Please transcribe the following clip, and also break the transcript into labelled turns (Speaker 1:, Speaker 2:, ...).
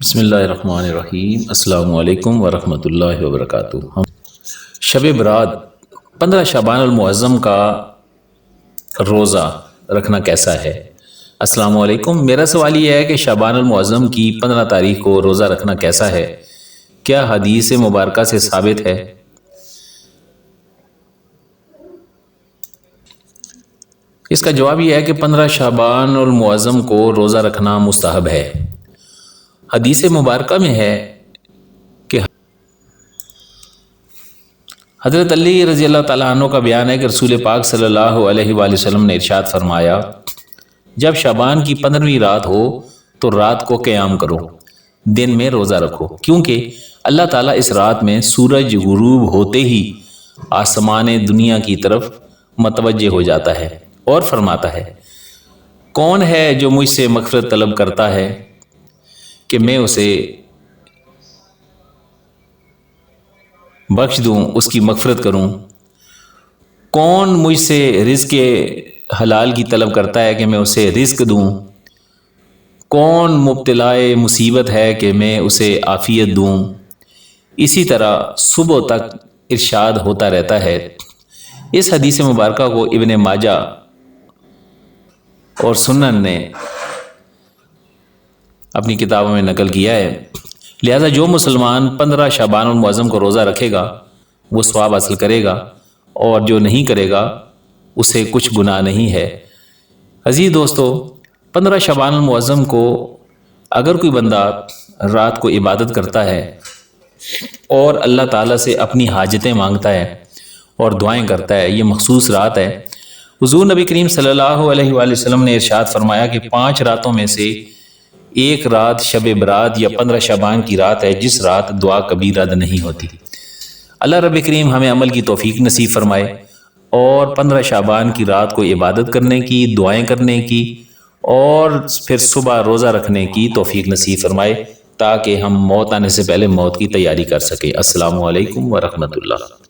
Speaker 1: بسم اللہ الرحمن الرحیم۔ السلام علیکم ورحمۃ اللہ وبرکاتہ۔ ہم شب برات 15 شعبان المعظم کا روزہ رکھنا کیسا ہے؟ السلام علیکم، میرا سوال یہ ہے کہ شعبان المعظم کی 15 تاریخ کو روزہ رکھنا کیسا ہے؟ کیا حدیث مبارکہ سے ثابت ہے؟ اس کا جواب یہ ہے کہ 15 شعبان المعظم کو روزہ رکھنا مستحب ہے۔ حدیث مبارکہ میں ہے کہ حضرت علی رضی اللہ تعالیٰ عنہ کا بیان ہے کہ رسول پاک صلی اللہ علیہ وآلہ وسلم نے ارشاد فرمایا، جب شعبان کی 15ویں رات ہو تو رات کو قیام کرو، دن میں روزہ رکھو، کیونکہ اللہ تعالیٰ اس رات میں سورج غروب ہوتے ہی آسمان دنیا کی طرف متوجہ ہو جاتا ہے اور فرماتا ہے، کون ہے جو مجھ سے مغفرت طلب کرتا ہے کہ میں اسے بخش دوں، اس کی مغفرت کروں؟ کون مجھ سے رزق حلال کی طلب کرتا ہے کہ میں اسے رزق دوں؟ کون مبتلا مصیبت ہے کہ میں اسے عافیت دوں؟ اسی طرح صبح تک ارشاد ہوتا رہتا ہے۔ اس حدیث مبارکہ کو ابن ماجہ اور سنن نے اپنی کتابوں میں نقل کیا ہے، لہذا جو مسلمان 15 شعبان المعظم کو روزہ رکھے گا وہ ثواب حاصل کرے گا، اور جو نہیں کرے گا اسے کچھ گناہ نہیں ہے۔ عزیز دوستو، 15 شعبان المعظم کو اگر کوئی بندہ رات کو عبادت کرتا ہے اور اللہ تعالیٰ سے اپنی حاجتیں مانگتا ہے اور دعائیں کرتا ہے، یہ مخصوص رات ہے۔ حضور نبی کریم صلی اللہ علیہ وآلہ وسلم نے ارشاد فرمایا کہ 5 راتوں میں سے ایک رات شب برات یا 15 شعبان کی رات ہے جس رات دعا کبھی رد نہیں ہوتی۔ اللہ رب کریم ہمیں عمل کی توفیق نصیب فرمائے اور 15 شعبان کی رات کو عبادت کرنے کی، دعائیں کرنے کی اور پھر صبح روزہ رکھنے کی توفیق نصیب فرمائے، تاکہ ہم موت آنے سے پہلے موت کی تیاری کر سکیں۔ السلام علیکم ورحمۃ اللہ۔